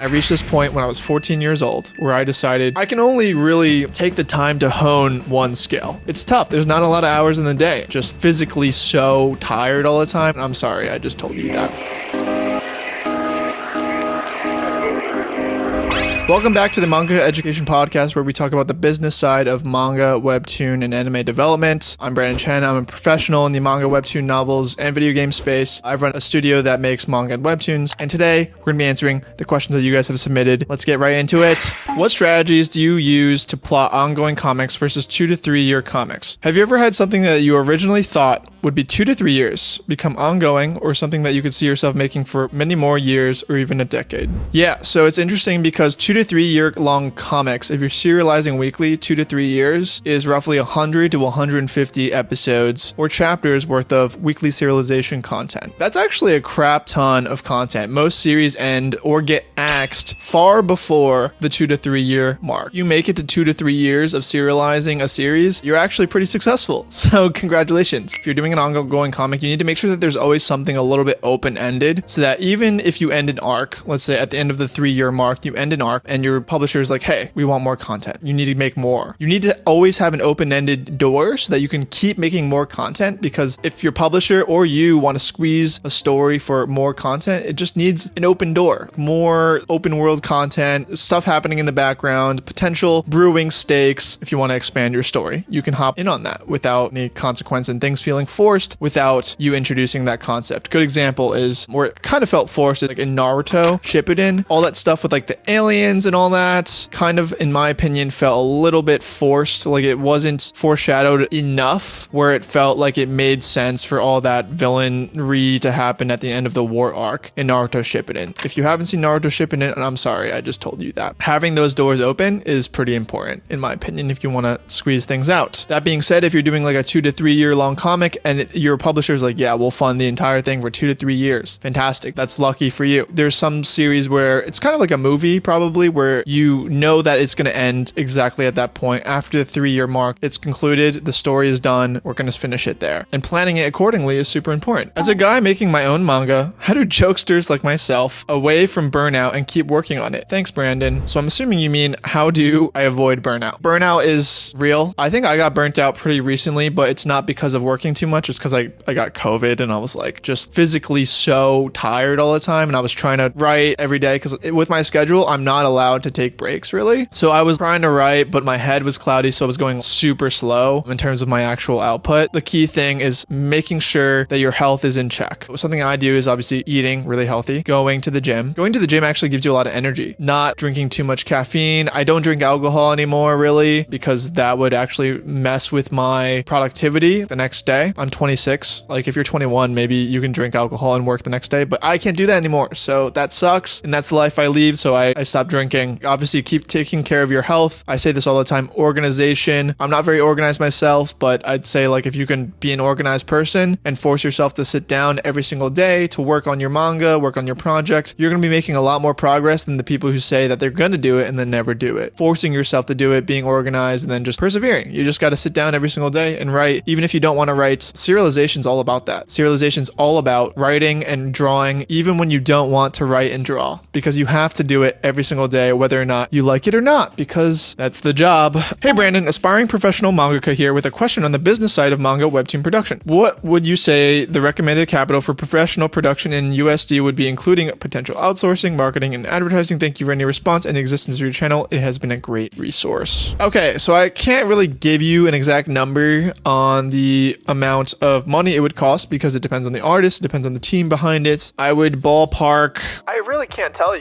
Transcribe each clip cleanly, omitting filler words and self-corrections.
I reached this point when I was 14 years old where I decided I can only really take the time to hone one skill. It's tough. There's not a lot of hours in the day. Just physically so tired all the time. I'm sorry, I just told you that. Welcome back to the Manga Education Podcast, where we talk about the business side of manga, webtoon, and anime development. I'm Brandon Chen. I'm a professional in the manga, webtoon, novels, and video game space. I run a studio that makes manga and webtoons, and today we're going to be answering the questions that you guys have submitted. Let's get right into it. What strategies do you use to plot ongoing comics versus 2 to 3 year comics? Have you ever had something that you originally thought would be 2 to 3 years become ongoing, or something that you could see yourself making for many more years or even a decade? Yeah, so it's interesting because 2 to 3 year long comics, if you're serializing weekly, 2 to 3 years is roughly 100 to 150 episodes or chapters worth of weekly serialization content. That's actually a crap ton of content. Most series end or get axed far before the 2 to 3 year mark. You make it to 2 to 3 years of serializing a series, you're actually pretty successful. So congratulations. If you're doing an ongoing comic, you need to make sure that there's always something a little bit open-ended, so that even if you end an arc, let's say at the end of the 3 year mark, you end an arc and your publisher is like, hey, we want more content. You need to make more. You need to always have an open-ended door so that you can keep making more content, because if your publisher or you want to squeeze a story for more content, it just needs an open door. More open world content, stuff happening in the background, potential brewing stakes. If you want to expand your story, you can hop in on that without any consequence and things feeling forced without you introducing that concept. Good example is where it kind of felt forced, like in Naruto Shippuden, all that stuff with like the aliens and all that kind of, in my opinion, felt a little bit forced. Like it wasn't foreshadowed enough where it felt like it made sense for all that villainry to happen at the end of the war arc in Naruto Shippuden. If you haven't seen Naruto Shippuden, and I'm sorry, I just told you that, having those doors open is pretty important, in my opinion, if you want to squeeze things out. That being said, if you're doing like a 2 to 3 year long comic and your publisher's like, yeah, we'll fund the entire thing for 2 to 3 years, fantastic. That's lucky for you. There's some series where it's kind of like a movie, probably, where you know that it's going to end exactly at that point. After the 3 year mark, it's concluded, the story is done, we're going to finish it there. And planning it accordingly is super important. As a guy making my own manga, how do jokesters like myself away from burnout and keep working on it? Thanks, Brandon. So I'm assuming you mean, how do I avoid burnout? Burnout is real. I think I got burnt out pretty recently, but it's not because of working too much. It's because I got COVID and I was like just physically so tired all the time, and I was trying to write every day because with my schedule, I'm not allowed to take breaks really. So I was trying to write, but my head was cloudy, so I was going super slow in terms of my actual output. The key thing is making sure that your health is in check. Something I do is obviously eating really healthy, going to the gym. Going to the gym actually gives you a lot of energy. Not drinking too much caffeine. I don't drink alcohol anymore really, because that would actually mess with my productivity the next day. I'm 26. Like if you're 21, maybe you can drink alcohol and work the next day, but I can't do that anymore. So that sucks, and that's the life I lead. So I stopped drinking. Obviously, keep taking care of your health. I say this all the time, organization. I'm not very organized myself, but I'd say like if you can be an organized person and force yourself to sit down every single day to work on your manga, work on your project, you're going to be making a lot more progress than the people who say that they're going to do it and then never do it. Forcing yourself to do it, being organized, and then just persevering. You just got to sit down every single day and write, even if you don't want to write. Serialization's all about that. Serialization's all about writing and drawing, even when you don't want to write and draw, because you have to do it every single day, whether or not you like it or not, because that's the job. Hey Brandon, aspiring professional mangaka here with a question on the business side of manga webtoon production. What would you say the recommended capital for professional production in USD would be, including potential outsourcing, marketing, and advertising? Thank you for any response and the existence of your channel. It has been a great resource. Okay, so I can't really give you an exact number on the amount of money it would cost, because it depends on the artist, it depends on the team behind it. I would ballpark, I really can't tell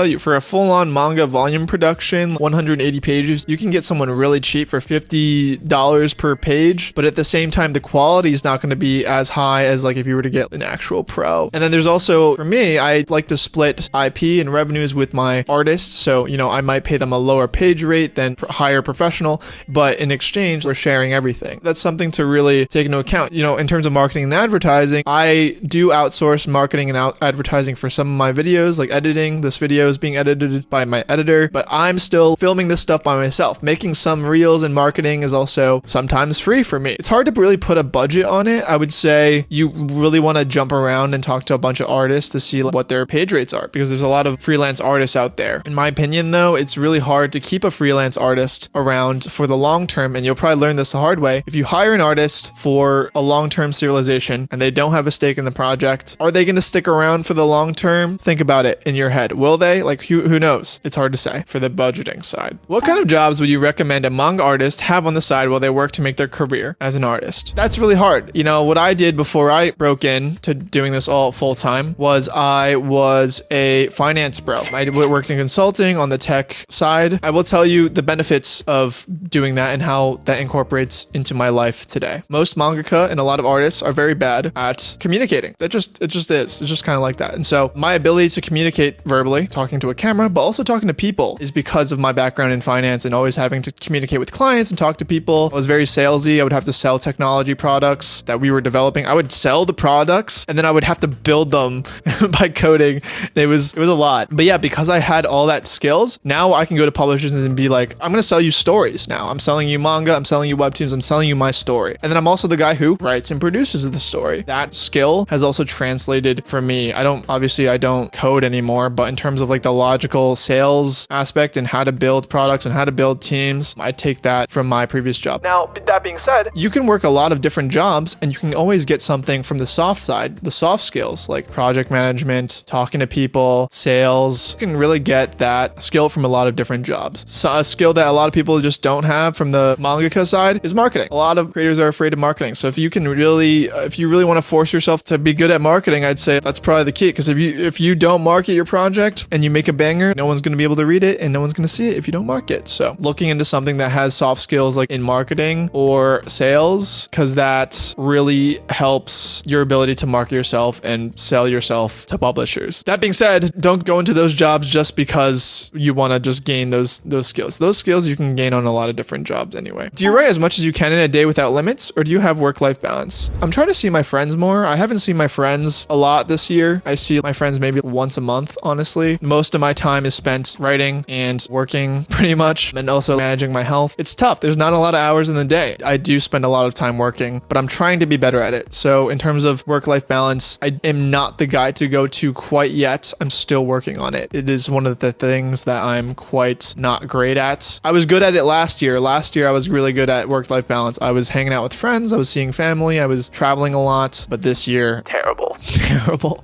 you. For a full-on manga volume production, 180 pages, you can get someone really cheap for $50 per page, but at the same time, the quality is not going to be as high as like if you were to get an actual pro. And then there's also, for me, I like to split IP and revenues with my artists. So, you know, I might pay them a lower page rate than higher professional, but in exchange, we're sharing everything. That's something to really take take into account. You know, in terms of marketing and advertising, I do outsource marketing and advertising for some of my videos, like editing. This video is being edited by my editor, but I'm still filming this stuff by myself. Making some reels and marketing is also sometimes free for me. It's hard to really put a budget on it. I would say you really want to jump around and talk to a bunch of artists to see what their page rates are, because there's a lot of freelance artists out there. In my opinion, though, it's really hard to keep a freelance artist around for the long term, and you'll probably learn this the hard way. If you hire an artist for a long-term serialization and they don't have a stake in the project, are they going to stick around for the long term? Think about it in your head. Will they? Like, who knows? It's hard to say for the budgeting side. What kind of jobs would you recommend a manga artist have on the side while they work to make their career as an artist? That's really hard. You know, what I did before I broke into doing this all full time was I was a finance bro. I worked in consulting on the tech side. I will tell you the benefits of doing that and how that incorporates into my life today. Most mangaka and a lot of artists are very bad at communicating. It just is. It's just kind of like that. And so my ability to communicate verbally, talking to a camera, but also talking to people, is because of my background in finance and always having to communicate with clients and talk to people. I was very salesy. I would have to sell technology products that we were developing. I would sell the products and then I would have to build them by coding. It was a lot. But yeah, because I had all that skills, now I can go to publishers and be like, I'm going to sell you stories now. I'm selling you manga. I'm selling you webtoons. I'm selling you my story. And then I'm also the guy who writes and produces the story. That skill has also translated for me. I don't code anymore, but in terms of like the logical sales aspect and how to build products and how to build teams, I take that from my previous job. Now, that being said, you can work a lot of different jobs and you can always get something from the soft side, the soft skills like project management, talking to people, sales. You can really get that skill from a lot of different jobs. So a skill that a lot of people just don't have from the mangaka side is marketing. A lot of creators are afraid of marketing. So if you really want to force yourself to be good at marketing, I'd say that's probably the key. Because if you don't market your project and you make a banger, no one's going to be able to read it and no one's going to see it if you don't market. So looking into something that has soft skills like in marketing or sales, because that really helps your ability to market yourself and sell yourself to publishers. That being said, don't go into those jobs just because you want to just gain those skills. Those skills you can gain on a lot of different jobs anyway. Do you write as much as you can in a day without limits, or do you have work-life balance? I'm trying to see my friends more. I haven't seen my friends a lot this year. I see my friends maybe once a month, honestly. Most of my time is spent writing and working pretty much, and also managing my health. It's tough. There's not a lot of hours in the day. I do spend a lot of time working, but I'm trying to be better at it. So in terms of work-life balance, I am not the guy to go to quite yet. I'm still working on it. It is one of the things that I'm quite not great at. I was good at it last year. Last year, I was really good at work-life balance. I was hanging out with friends. I was seeing family. I was traveling a lot. But this year, terrible.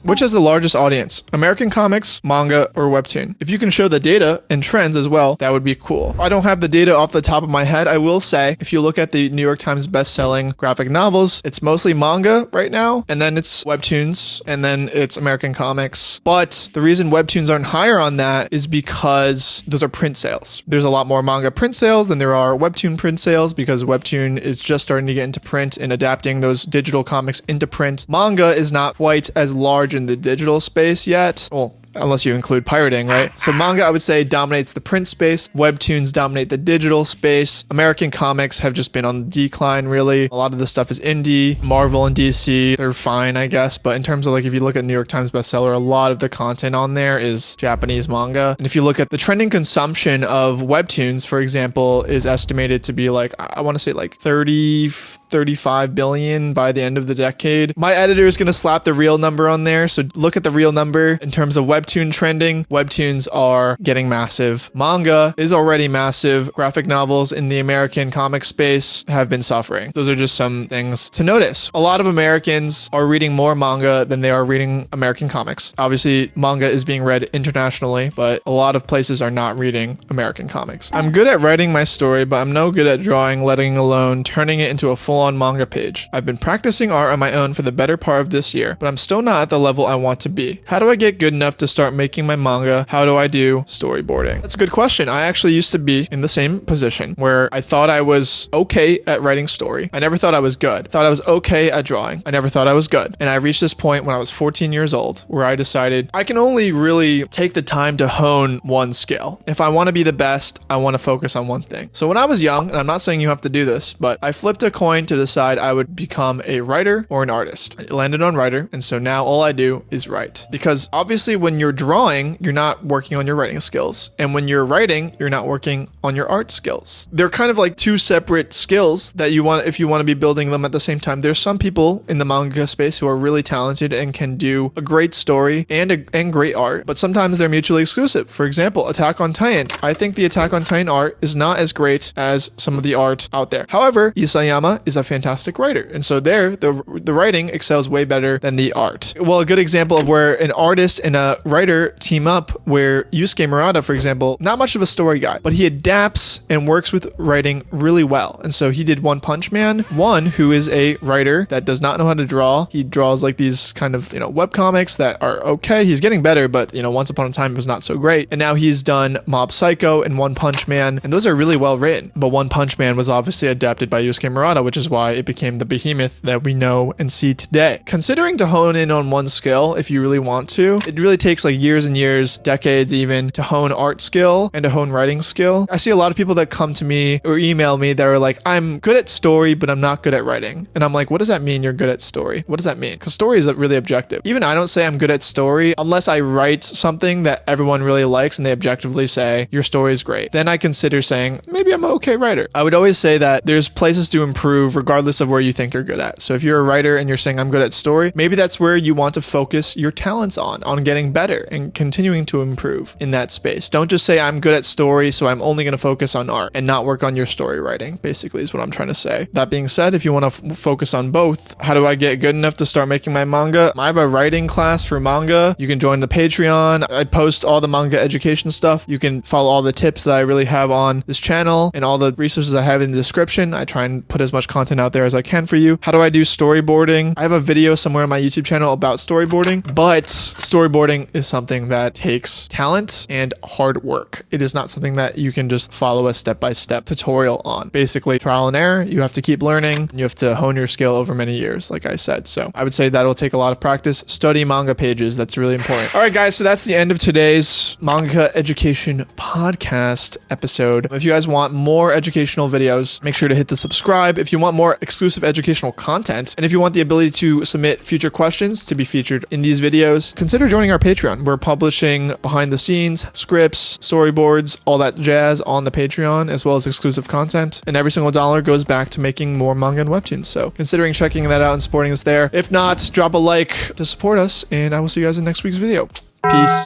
Which has the largest audience? American comics, manga, or webtoon? If you can show the data and trends as well, that would be cool. I don't have the data off the top of my head. I will say, if you look at the New York Times best-selling graphic novels, it's mostly manga right now, and then it's webtoons, and then it's American comics. But the reason webtoons aren't higher on that is because those are print sales. There's a lot more manga print sales than there are webtoon print sales, because webtoon is just starting to get into print and adapting those digital comics into print. Manga is not quite as large in the digital space yet. Well, unless you include pirating, right? So manga, I would say, dominates the print space. Webtoons dominate the digital space. American comics have just been on the decline, really. A lot of this stuff is indie. Marvel and DC, they're fine, I guess. But in terms of like, if you look at New York Times bestseller, a lot of the content on there is Japanese manga. And if you look at the trending consumption of webtoons, for example, is estimated to be like, I want to say like 35 billion by the end of the decade. My editor is going to slap the real number on there. So look at the real number in terms of webtoon trending. Webtoons are getting massive. Manga is already massive. Graphic novels in the American comic space have been suffering. Those are just some things to notice. A lot of Americans are reading more manga than they are reading American comics. Obviously, manga is being read internationally, but a lot of places are not reading American comics. I'm good at writing my story, but I'm no good at drawing, letting alone turning it into a full-on manga page. I've been practicing art on my own for the better part of this year, but I'm still not at the level I want to be. How do I get good enough to start making my manga? How do I do storyboarding? That's a good question. I actually used to be in the same position where I thought I was okay at writing story. I never thought I was good. I thought I was okay at drawing. I never thought I was good. And I reached this point when I was 14 years old where I decided I can only really take the time to hone one skill. If I want to be the best, I want to focus on one thing. So when I was young, and I'm not saying you have to do this, but I flipped a coin to decide I would become a writer or an artist. I landed on writer, and so now all I do is write. Because obviously when you're drawing, you're not working on your writing skills. And when you're writing, you're not working on your art skills. They're kind of like two separate skills that you want if you want to be building them at the same time. There's some people in the manga space who are really talented and can do a great story and great art, but sometimes they're mutually exclusive. For example, Attack on Titan. I think the Attack on Titan art is not as great as some of the art out there. However, Isayama is a fantastic writer, and so there, the writing excels way better than the art. Well, a good example of where an artist and a writer team up, where Yusuke Murata, for example, not much of a story guy, but he adapts and works with writing really well. And so he did One Punch Man, who is a writer that does not know how to draw. He draws like these kind of, webcomics that are okay. He's getting better, but, once upon a time it was not so great. And now he's done Mob Psycho and One Punch Man, and those are really well written. But One Punch Man was obviously adapted by Yusuke Murata, which is why it became the behemoth that we know and see today. Considering to hone in on one skill, if you really want to, it really takes like years and years, decades even, to hone art skill and to hone writing skill. I see a lot of people that come to me or email me that are like, I'm good at story, but I'm not good at writing. And I'm like, what does that mean you're good at story? What does that mean? Because story is really objective. Even I don't say I'm good at story unless I write something that everyone really likes and they objectively say, your story is great. Then I consider saying, maybe I'm an okay writer. I would always say that there's places to improve regardless of where you think you're good at. So if you're a writer and you're saying I'm good at story, maybe that's where you want to focus your talents on getting better and continuing to improve in that space. Don't just say I'm good at story, so I'm only going to focus on art and not work on your story writing, basically is what I'm trying to say. That being said, if you want to focus on both, how do I get good enough to start making my manga? I have a writing class for manga. You can join the Patreon. I post all the manga education stuff. You can follow all the tips that I really have on this channel and all the resources I have in the description. I try and put as much content out there as I can for you. How do I do storyboarding? I have a video somewhere on my YouTube channel about storyboarding, but storyboarding is something that takes talent and hard work. It is not something that you can just follow a step-by-step tutorial on. Basically, trial and error. You have to keep learning. And you have to hone your skill over many years, like I said. So I would say that'll take a lot of practice. Study manga pages. That's really important. All right, guys. So that's the end of today's Manga Education Podcast episode. If you guys want more educational videos, make sure to hit the subscribe. If you want more exclusive educational content, and if you want the ability to submit future questions to be featured in these videos, consider joining our Patreon. We're publishing behind the scenes, scripts, storyboards, all that jazz on the Patreon, as well as exclusive content. And every single dollar goes back to making more manga and webtoons. So considering checking that out and supporting us there. If not, drop a like to support us, and I will see you guys in next week's video. Peace.